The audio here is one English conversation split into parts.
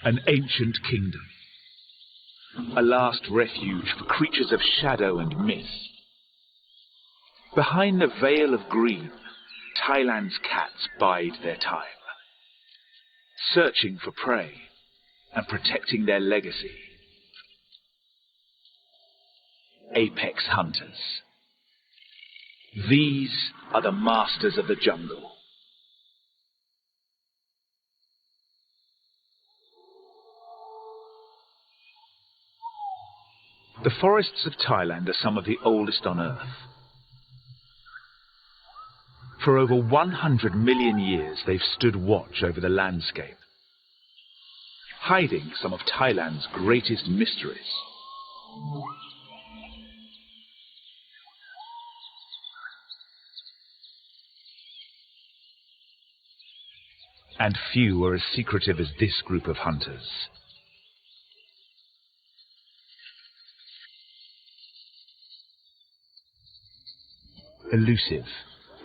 An ancient kingdom. A last refuge for creatures of shadow and myth. Behind the veil of green, Thailand's cats bide their time, searching for prey and protecting their legacy. Apex hunters. These are the masters of the jungle. The forests of Thailand are some of the oldest on Earth. For over 100 million years, they've stood watch over the landscape, hiding some of Thailand's greatest mysteries. And few are as secretive as this group of hunters. Elusive,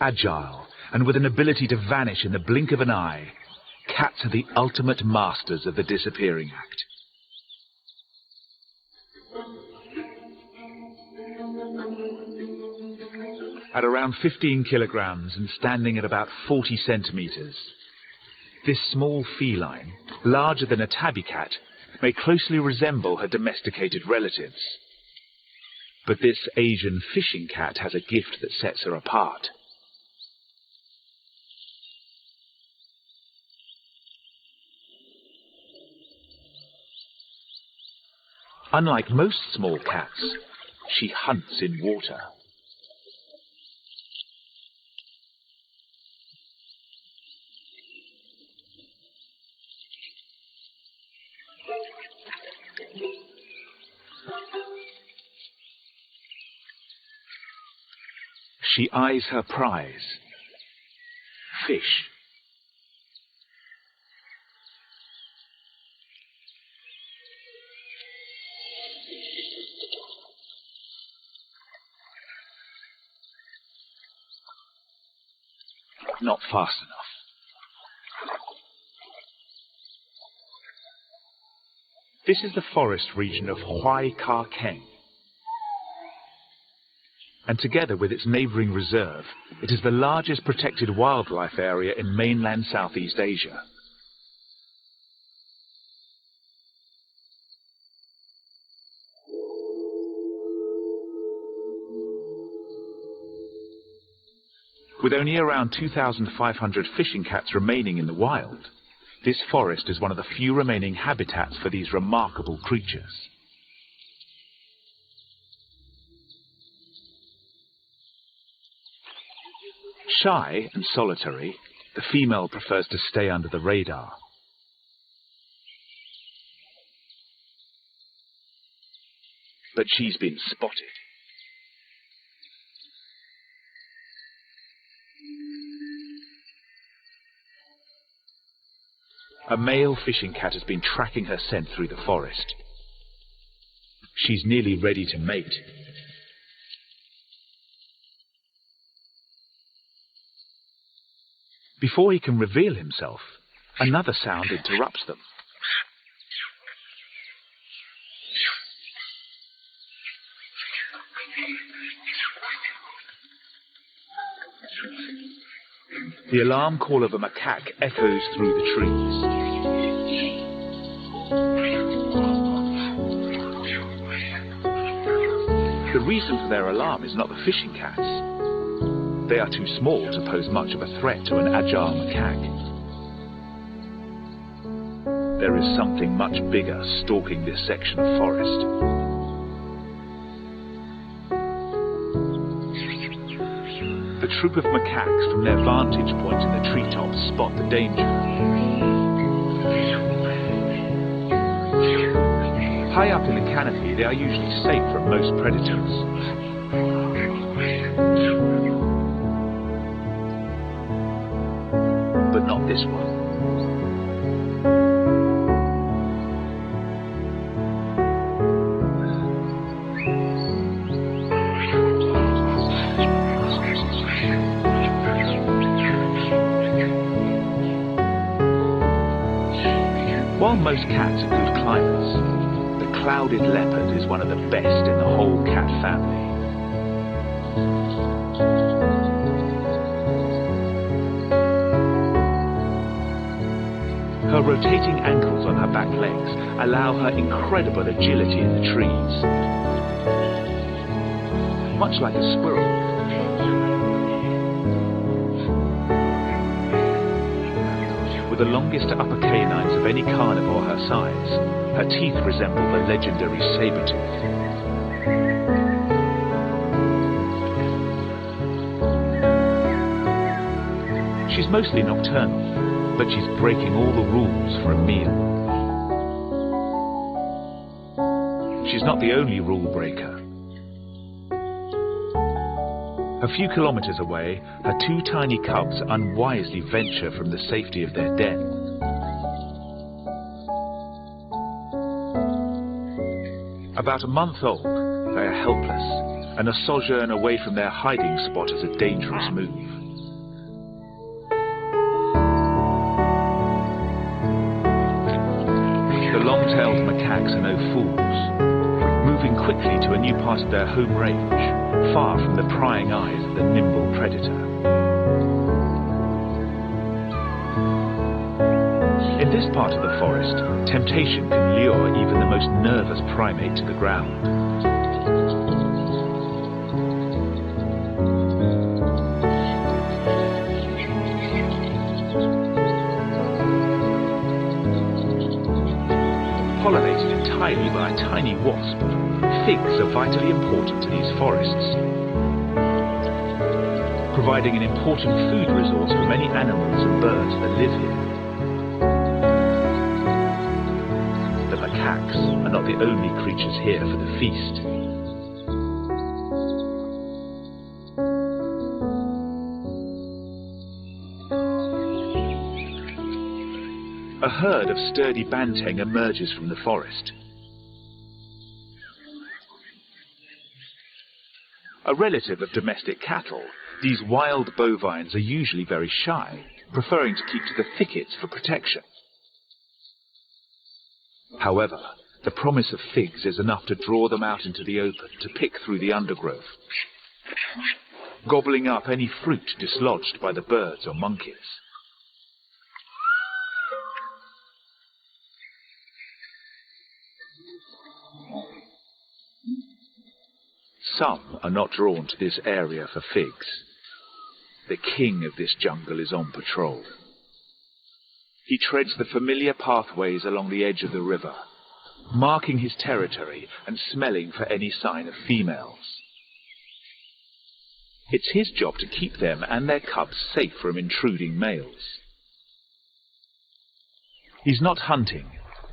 agile, and with an ability to vanish in the blink of an eye, cats are the ultimate masters of the disappearing act. At around 15 kilograms and standing at about 40 centimeters, this small feline, larger than a tabby cat, may closely resemble her domesticated relatives. But this Asian fishing cat has a gift that sets her apart. Unlike most small cats, she hunts in water. She eyes her prize, fish. Not fast enough. This is the forest region of Huai Kha Keng. And together with its neighbouring reserve, it is the largest protected wildlife area in mainland Southeast Asia. With only around 2,500 fishing cats remaining in the wild, this forest is one of the few remaining habitats for these remarkable creatures. Shy and solitary, the female prefers to stay under the radar. But she's been spotted. A male fishing cat has been tracking her scent through the forest. She's nearly ready to mate. Before he can reveal himself, another sound interrupts them. The alarm call of a macaque echoes through the trees. The reason for their alarm is not the fishing cats. They are too small to pose much of a threat to an agile macaque. There is something much bigger stalking this section of forest. The troop of macaques from their vantage point in the treetops spot the danger. High up in the canopy, they are usually safe from most predators. But not this one. While most cats are good climbers, the clouded leopard is one of the best in the whole cat family. Her rotating ankles on her back legs allow her incredible agility in the trees. Much like a squirrel, with the longest upper canines of any carnivore her size, her teeth resemble the legendary saber-tooth. She's mostly nocturnal, but she's breaking all the rules for a meal. She's not the only rule breaker. A few kilometers away, her two tiny cubs unwisely venture from the safety of their den. About a month old, they are helpless, and a sojourn away from their hiding spot is a dangerous move. The long-tailed macaques are no fools, moving quickly to a new part of their home range, far from the prying eyes of the nimble predator. In this part of the forest, temptation can lure even the most nervous primate to the ground. Pollinated entirely by a tiny wasp, figs are vitally important to these forests, providing an important food resource for many animals and birds that live here. The macaques are not the only creatures here for the feast. A herd of sturdy banteng emerges from the forest. A relative of domestic cattle, these wild bovines are usually very shy, preferring to keep to the thickets for protection. However, the promise of figs is enough to draw them out into the open to pick through the undergrowth, gobbling up any fruit dislodged by the birds or monkeys. Some are not drawn to this area for figs. The king of this jungle is on patrol. He treads the familiar pathways along the edge of the river, marking his territory and smelling for any sign of females. It's his job to keep them and their cubs safe from intruding males. He's not hunting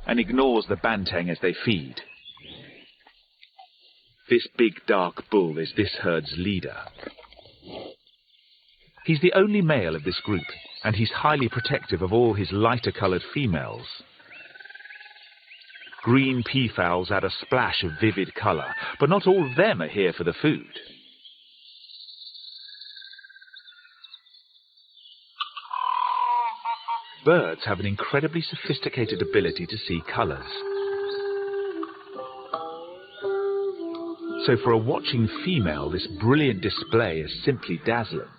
and ignores the banteng as they feed. This big dark bull is this herd's leader. He's the only male of this group, and he's highly protective of all his lighter-coloured females. Green peafowls add a splash of vivid colour, but not all of them are here for the food. Birds have an incredibly sophisticated ability to see colours. So for a watching female, this brilliant display is simply dazzling.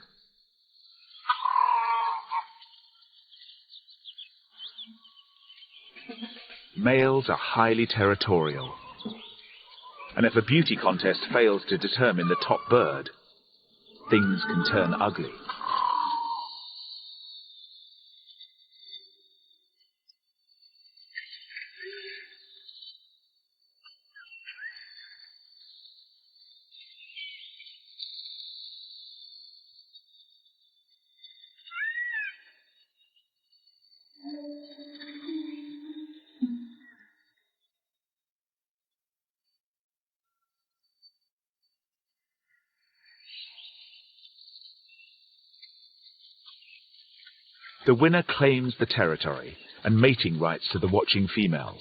Males are highly territorial, and if a beauty contest fails to determine the top bird, things can turn ugly. The winner claims the territory and mating rights to the watching females.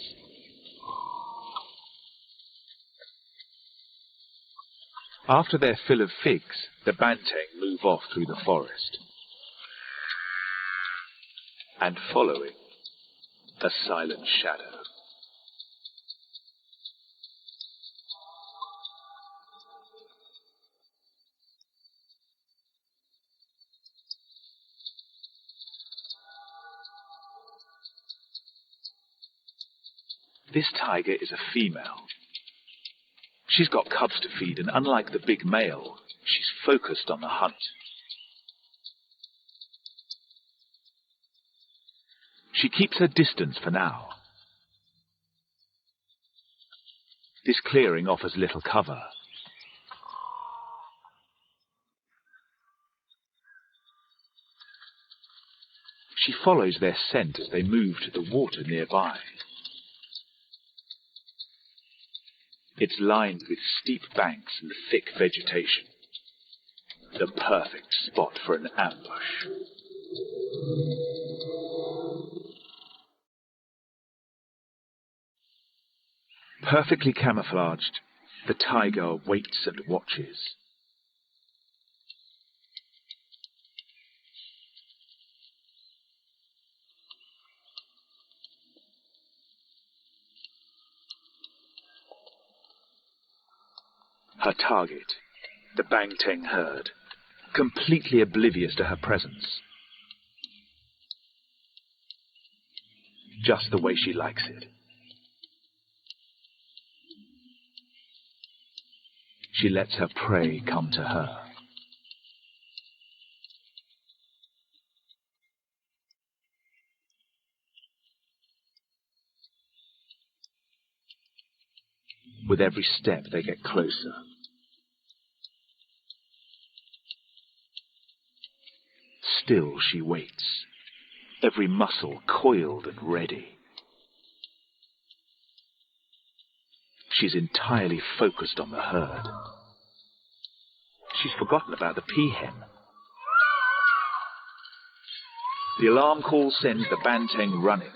After their fill of figs, the banteng move off through the forest. And following a silent shadow. This tiger is a female. She's got cubs to feed, and unlike the big male, she's focused on the hunt. She keeps her distance for now. This clearing offers little cover. She follows their scent as they move to the water nearby. It's lined with steep banks and thick vegetation. The perfect spot for an ambush. Perfectly camouflaged, the tiger waits and watches. Her target, the Bangteng herd, completely oblivious to her presence. Just the way she likes it. She lets her prey come to her. With every step they get closer. Still she waits, every muscle coiled and ready. She's entirely focused on the herd. She's forgotten about the peahen. The alarm call sends the Banteng running.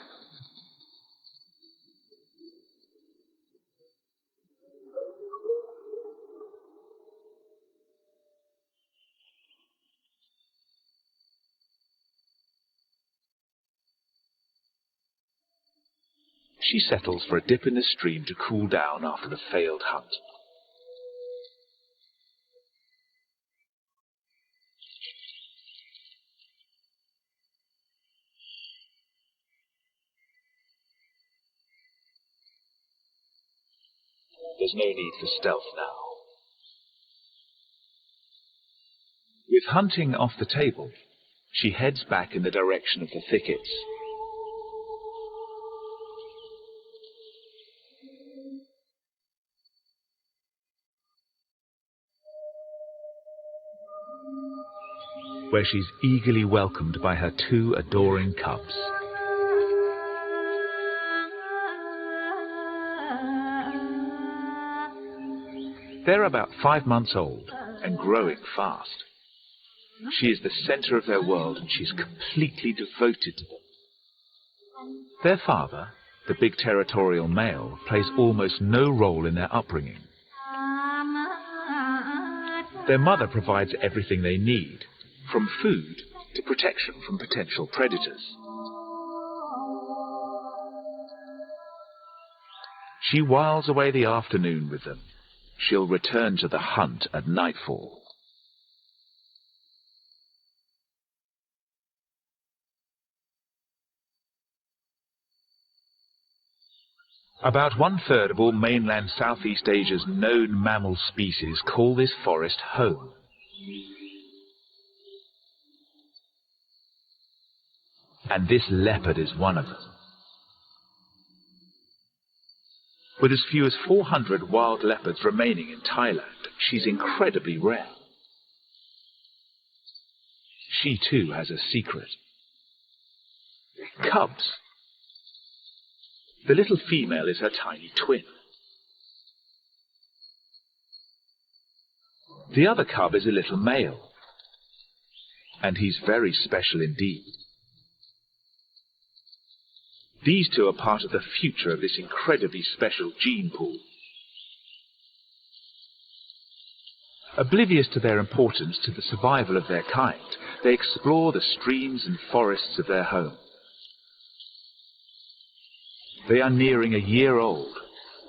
She settles for a dip in the stream to cool down after the failed hunt. There's no need for stealth now. With hunting off the table, she heads back in the direction of the thickets. Where she's eagerly welcomed by her two adoring cubs. They're about 5 months old and growing fast. She is the center of their world and she's completely devoted to them. Their father, the big territorial male, plays almost no role in their upbringing. Their mother provides everything they need, from food to protection from potential predators. She whiles away the afternoon with them. She'll return to the hunt at nightfall. About 1/3 of all mainland Southeast Asia's known mammal species call this forest home. And this leopard is one of them. With as few as 400 wild leopards remaining in Thailand, she's incredibly rare. She too has a secret. Cubs. The little female is her tiny twin. The other cub is a little male, and he's very special indeed. These two are part of the future of this incredibly special gene pool. Oblivious to their importance to the survival of their kind, they explore the streams and forests of their home. They are nearing a year old,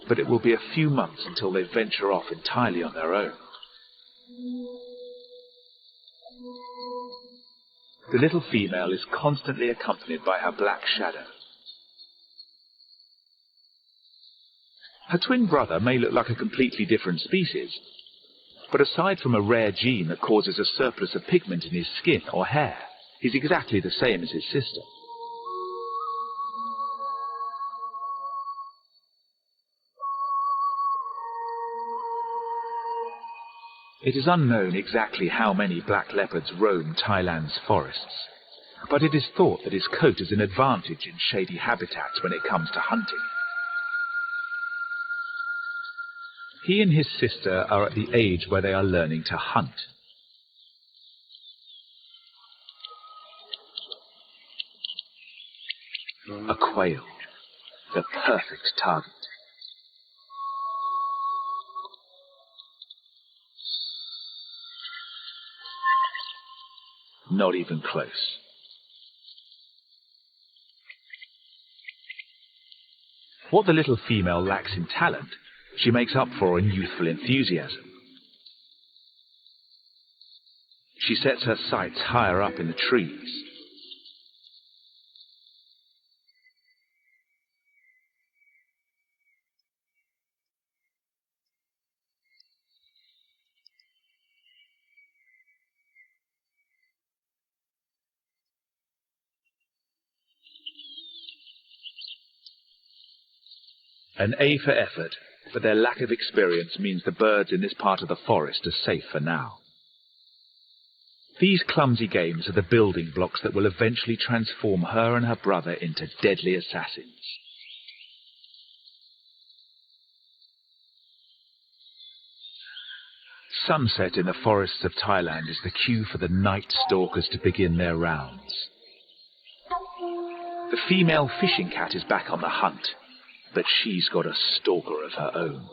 but it will be a few months until they venture off entirely on their own. The little female is constantly accompanied by her black shadow. Her twin brother may look like a completely different species, but aside from a rare gene that causes a surplus of pigment in his skin or hair, he's exactly the same as his sister. It is unknown exactly how many black leopards roam Thailand's forests, but it is thought that his coat is an advantage in shady habitats when it comes to hunting. He and his sister are at the age where they are learning to hunt. A quail, the perfect target. Not even close. What the little female lacks in talent, she makes up for in youthful enthusiasm. She sets her sights higher up in the trees. An A for effort, but their lack of experience means the birds in this part of the forest are safe for now. These clumsy games are the building blocks that will eventually transform her and her brother into deadly assassins. Sunset in the forests of Thailand is the cue for the night stalkers to begin their rounds. The female fishing cat is back on the hunt, but she's got a stalker of her own.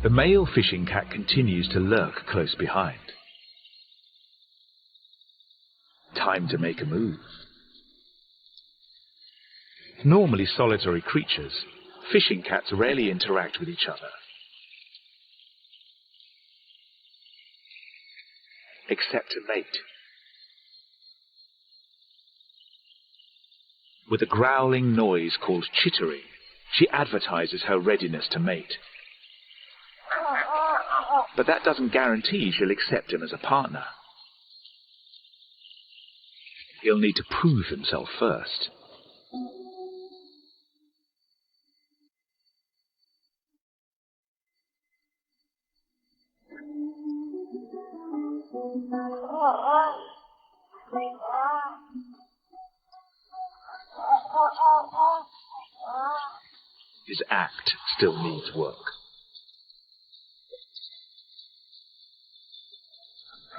The male fishing cat continues to lurk close behind. Time to make a move. Normally solitary creatures, fishing cats rarely interact with each other. Except to mate. With a growling noise called chittering, she advertises her readiness to mate. But that doesn't guarantee she'll accept him as a partner. He'll need to prove himself first. His act still needs work.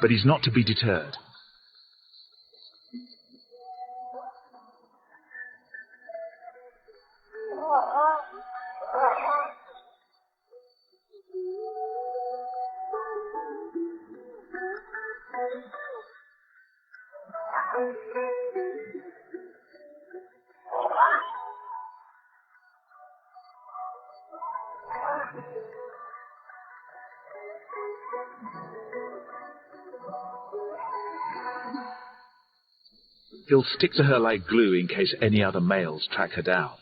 But he's not to be deterred. He'll stick to her like glue in case any other males track her down.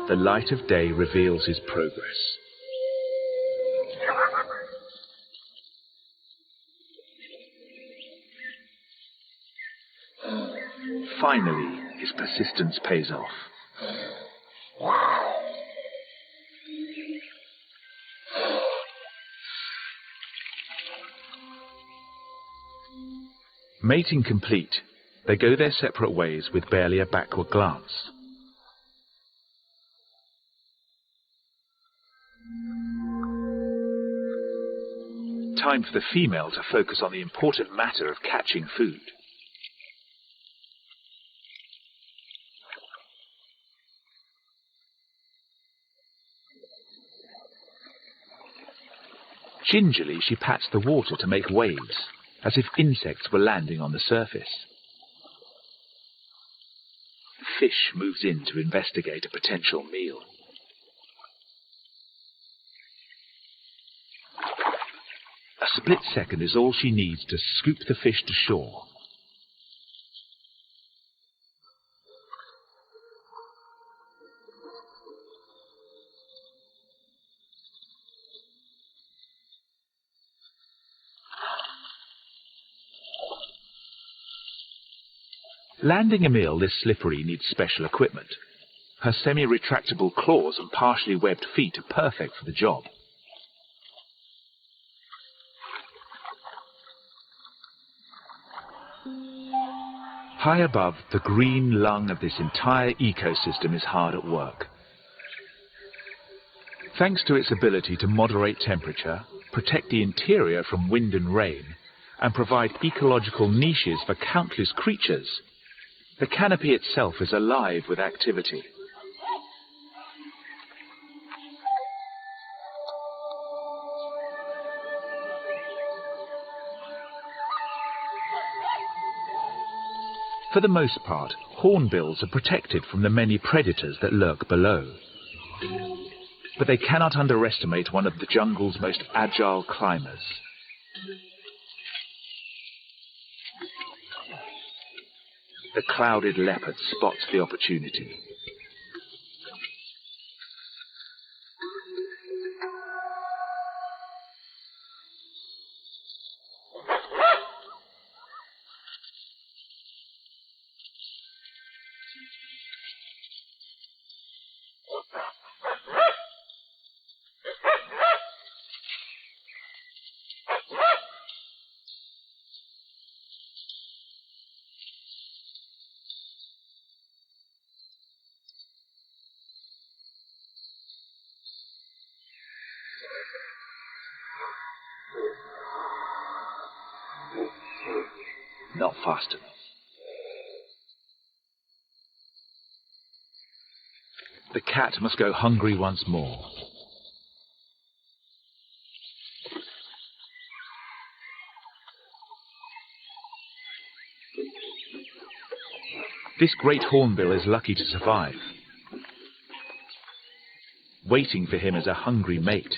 The light of day reveals his progress. Finally, his persistence pays off. Mating complete, they go their separate ways with barely a backward glance. time for the female to focus on the important matter of catching food. Gingerly, she pats the water to make waves, as if insects were landing on the surface. The fish moves in to investigate a potential meal. A split second is all she needs to scoop the fish to shore. Landing a meal this slippery needs special equipment. Her semi-retractable claws and partially webbed feet are perfect for the job. High above, the green lung of this entire ecosystem is hard at work. Thanks to its ability to moderate temperature, protect the interior from wind and rain, and provide ecological niches for countless creatures, the canopy itself is alive with activity. For the most part, hornbills are protected from the many predators that lurk below. But they cannot underestimate one of the jungle's most agile climbers. The clouded leopard spots the opportunity. Not fast enough. The cat must go hungry once more. This great hornbill is lucky to survive. Waiting for him is a hungry mate.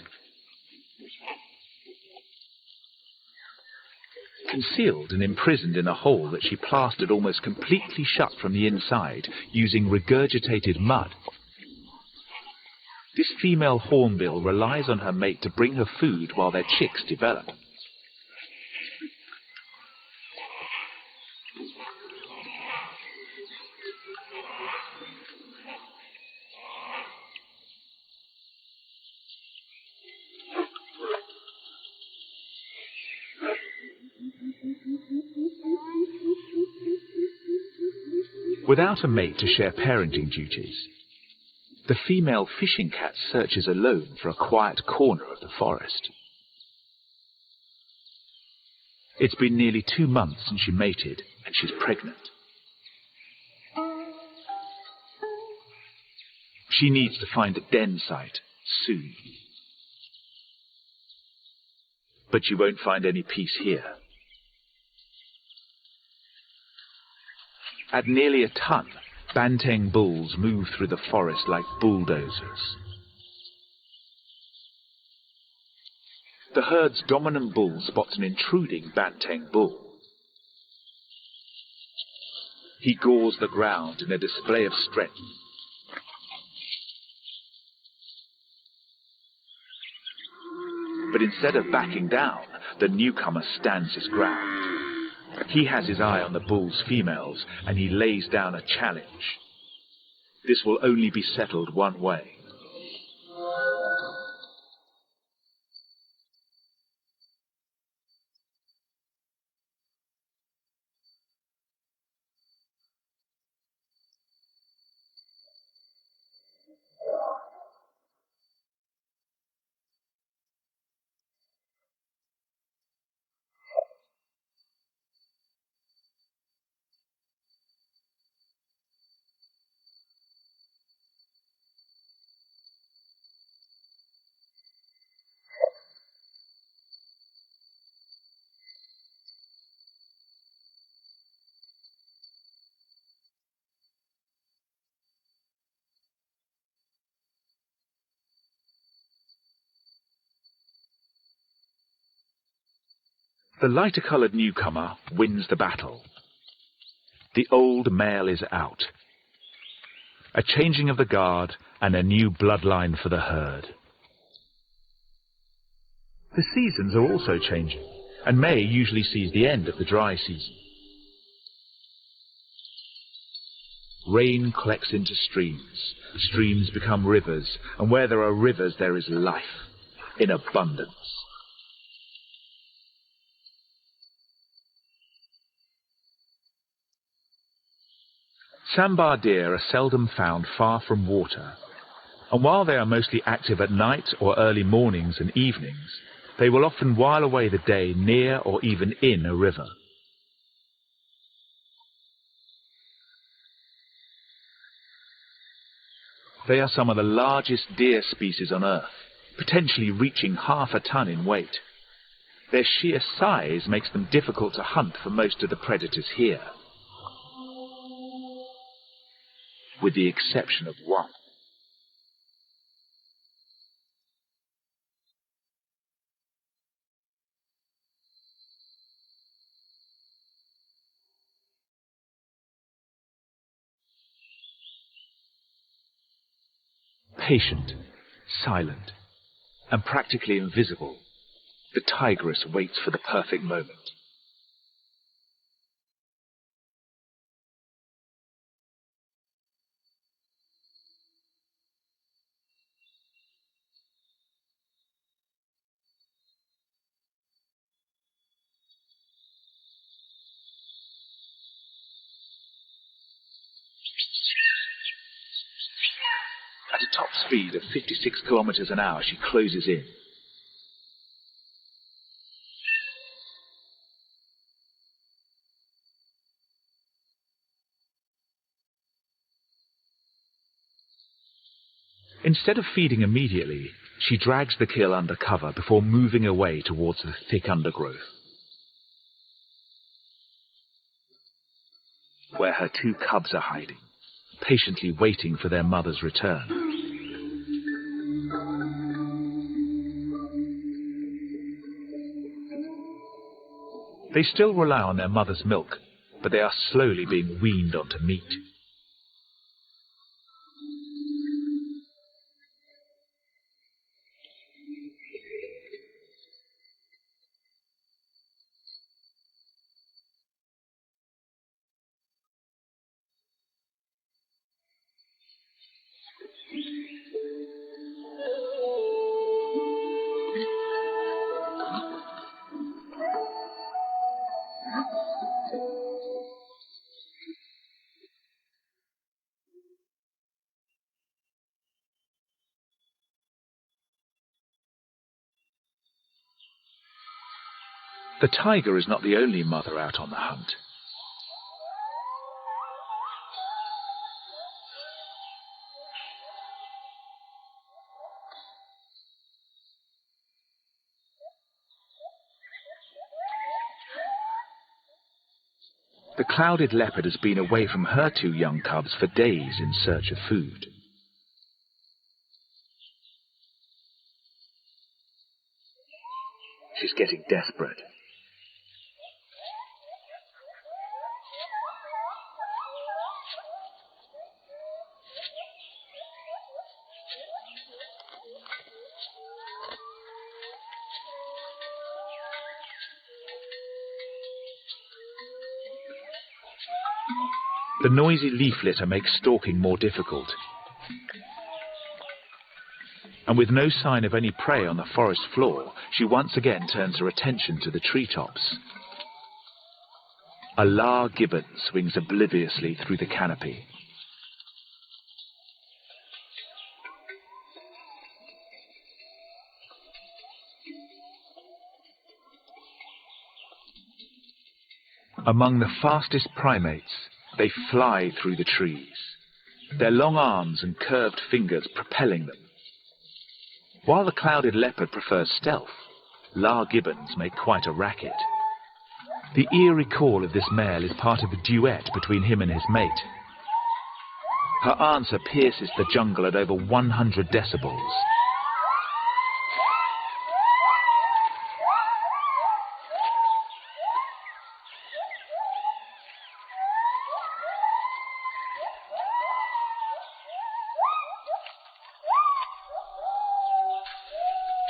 Concealed and imprisoned in a hole that she plastered almost completely shut from the inside using regurgitated mud, this female hornbill relies on her mate to bring her food while their chicks develop. Without a mate to share parenting duties, the female fishing cat searches alone for a quiet corner of the forest. It's been nearly 2 months since she mated, and she's pregnant. She needs to find a den site soon. But you won't find any peace here. At nearly a ton, Banteng bulls move through the forest like bulldozers. The herd's dominant bull spots an intruding Banteng bull. He gores the ground in a display of strength. But instead of backing down, the newcomer stands his ground. He has his eye on the bull's females, and he lays down a challenge. This will only be settled one way. The lighter-coloured newcomer wins the battle. The old male is out. A changing of the guard and a new bloodline for the herd. The seasons are also changing, and May usually sees the end of the dry season. Rain collects into streams. Streams become rivers, and where there are rivers there is life, in abundance. Sambar deer are seldom found far from water, and while they are mostly active at night or early mornings and evenings, they will often while away the day near or even in a river. They are some of the largest deer species on Earth, potentially reaching half a ton in weight. Their sheer size makes them difficult to hunt for most of the predators here, with the exception of one. Patient, silent, and practically invisible, the tigress waits for the perfect moment. At a top speed of 56 kilometers an hour, she closes in. Instead of feeding immediately, she drags the kill under cover before moving away towards the thick undergrowth, where her two cubs are hiding, patiently waiting for their mother's return. They still rely on their mother's milk, but they are slowly being weaned onto meat. The tiger is not the only mother out on the hunt. The clouded leopard has been away from her two young cubs for days in search of food. She's getting desperate. The noisy leaf litter makes stalking more difficult. And with no sign of any prey on the forest floor, she once again turns her attention to the treetops. A lar gibbon swings obliviously through the canopy. Among the fastest primates, they fly through the trees, their long arms and curved fingers propelling them. While the clouded leopard prefers stealth, lar gibbons make quite a racket. The eerie call of this male is part of a duet between him and his mate. Her answer pierces the jungle at over 100 decibels.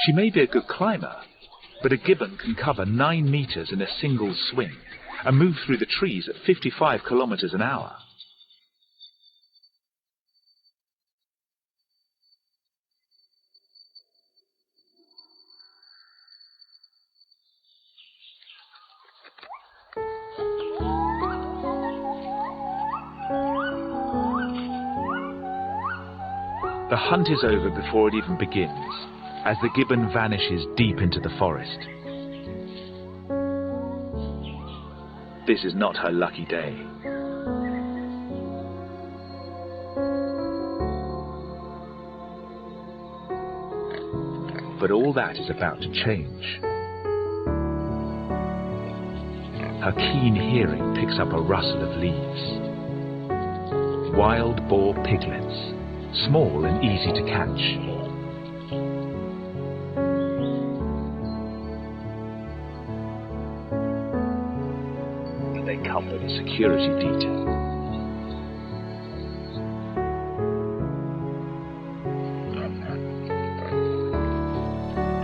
She may be a good climber, but a gibbon can cover 9 meters in a single swing and move through the trees at 55 kilometers an hour. The hunt is over before it even begins, as the gibbon vanishes deep into the forest. This is not her lucky day. But all that is about to change. Her keen hearing picks up a rustle of leaves. Wild boar piglets, small and easy to catch. But they come with a security detail.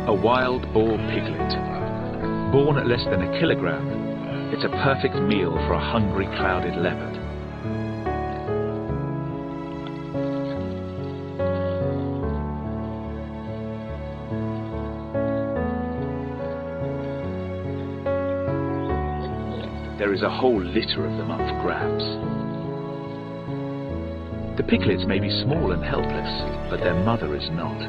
A wild boar piglet. Born at less than a kilogram, it's a perfect meal for a hungry clouded leopard. There is a whole litter of them up for grabs. The piglets may be small and helpless, but their mother is not.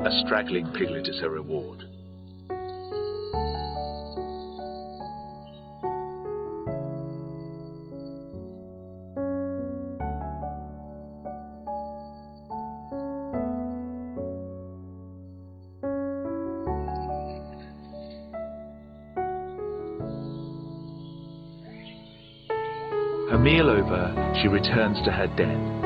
A straggling piglet is her reward. Her meal over, she returns to her den.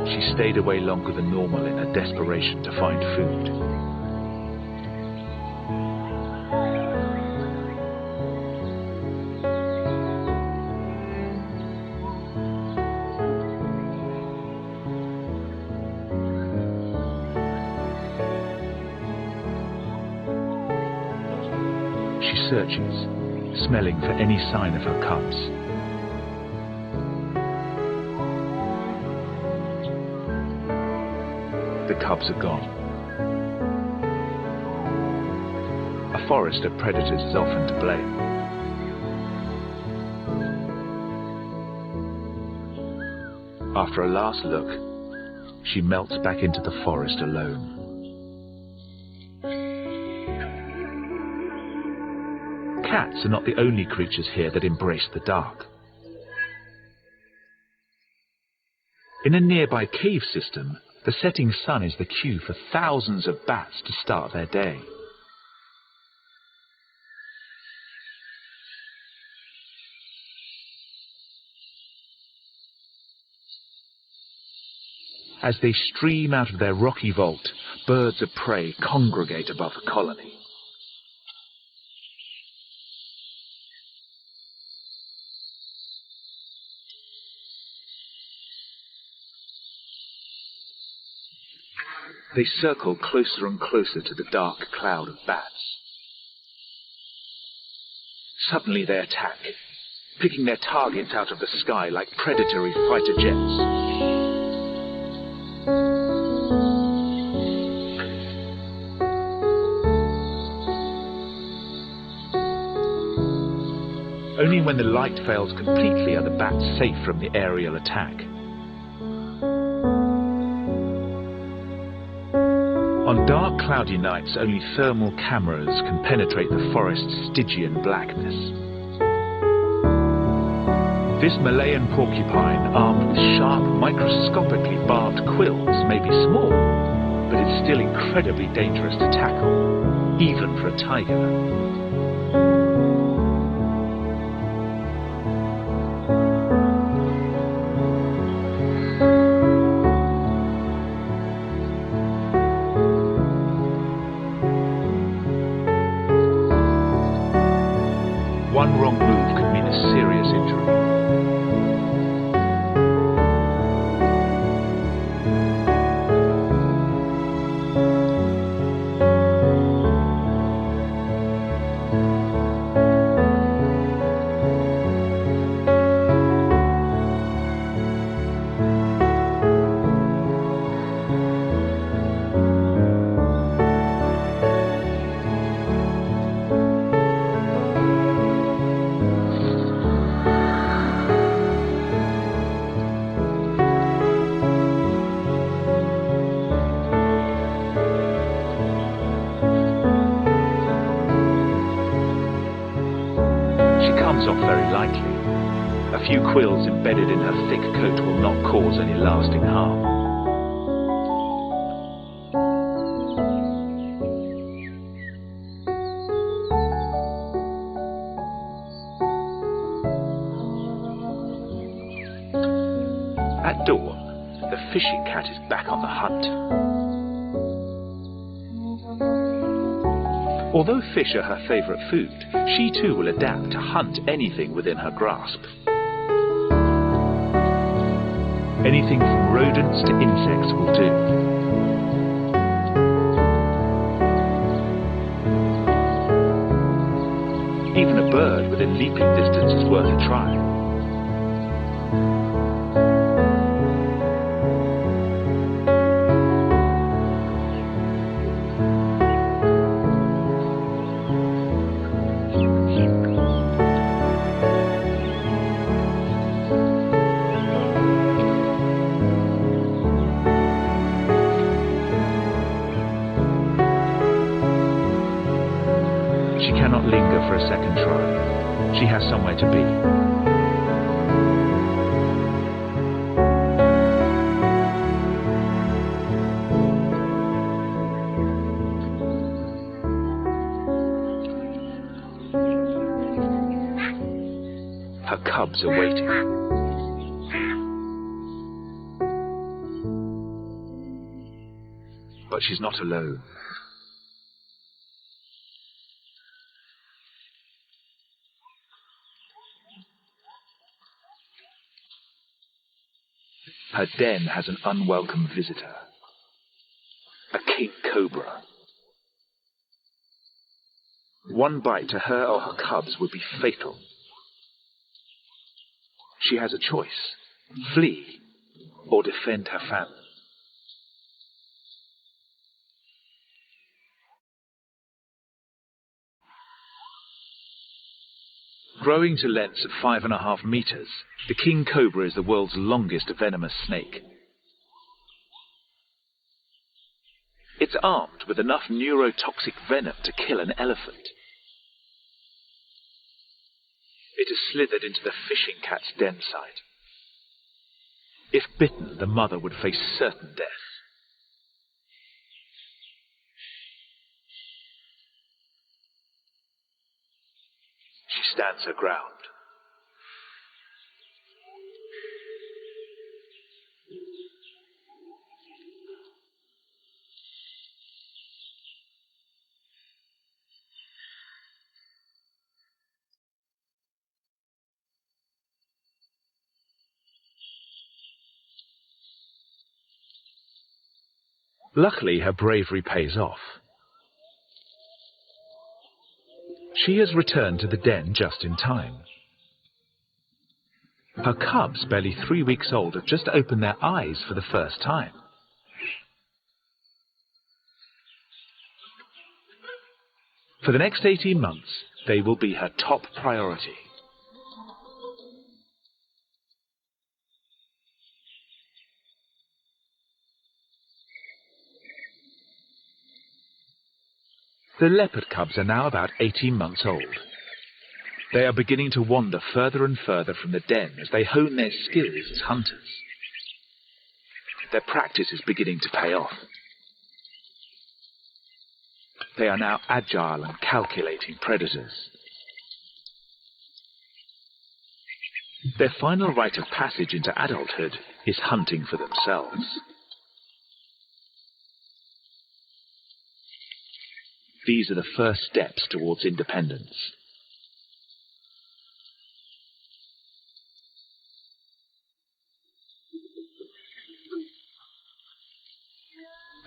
She stayed away longer than normal in her desperation to find food. She searches, smelling for any sign of her cubs. The cubs are gone. A forest of predators is often to blame. After a last look, she melts back into the forest alone. Cats are not the only creatures here that embrace the dark. In a nearby cave system, the setting sun is the cue for thousands of bats to start their day. As they stream out of their rocky vault, birds of prey congregate above the colony. They circle closer and closer to the dark cloud of bats. Suddenly they attack, picking their targets out of the sky like predatory fighter jets. Only when the light fails completely are the bats safe from the aerial attack. On dark, cloudy nights, only thermal cameras can penetrate the forest's Stygian blackness. This Malayan porcupine, armed with sharp, microscopically barbed quills, may be small, but it's still incredibly dangerous to tackle, even for a tiger. One wrong move could mean a serious injury. Off very lightly. A few quills embedded in her thick coat will not cause any lasting harm. At dawn, the fishing cat is back on the hunt. Although fish are her favourite food, she too will adapt to hunt anything within her grasp. Anything from rodents to insects will do. Even a bird within leaping distance is worth a try. She cannot linger for a second try. She has somewhere to be. Her cubs are waiting. But she's not alone. Her den has an unwelcome visitor, a king cobra. One bite to her or her cubs would be fatal. She has a choice: flee or defend her family. Growing to lengths of 5.5 meters, the king cobra is the world's longest venomous snake. It's armed with enough neurotoxic venom to kill an elephant. It has slithered into the fishing cat's den site. If bitten, the mother would face certain death. She stands her ground. Luckily, her bravery pays off. She has returned to the den just in time. Her cubs, barely 3 weeks old, have just opened their eyes for the first time. For the next 18 months, they will be her top priority. The leopard cubs are now about 18 months old. They are beginning to wander further and further from the den as they hone their skills as hunters. Their practice is beginning to pay off. They are now agile and calculating predators. Their final rite of passage into adulthood is hunting for themselves. These are the first steps towards independence.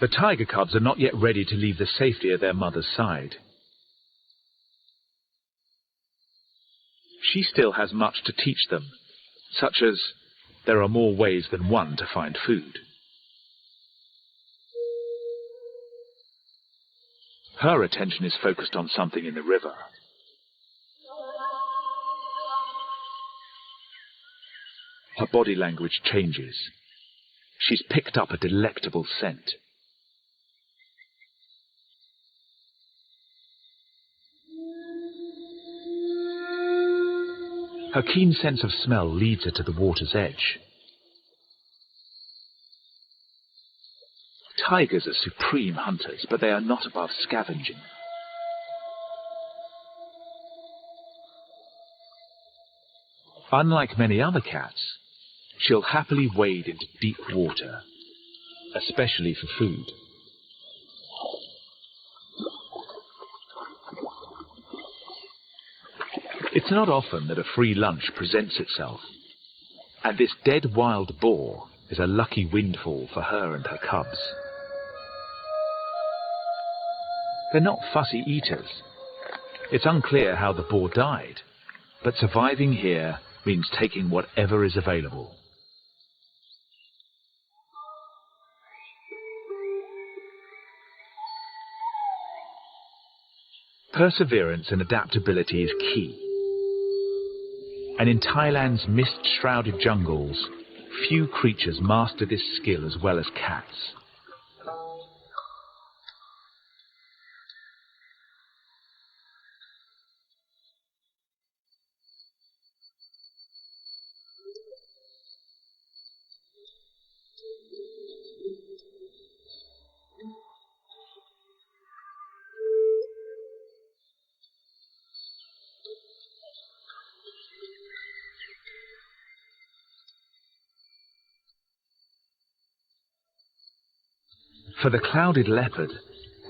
The tiger cubs are not yet ready to leave the safety of their mother's side. She still has much to teach them, such as there are more ways than one to find food. Her attention is focused on something in the river. Her body language changes. She's picked up a delectable scent. Her keen sense of smell leads her to the water's edge. Tigers are supreme hunters, but they are not above scavenging. Unlike many other cats, she'll happily wade into deep water, especially for food. It's not often that a free lunch presents itself, and this dead wild boar is a lucky windfall for her and her cubs. They're not fussy eaters. It's unclear how the boar died, but surviving here means taking whatever is available. Perseverance and adaptability is key. And in Thailand's mist-shrouded jungles, few creatures master this skill as well as cats. For the clouded leopard,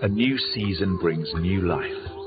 a new season brings new life.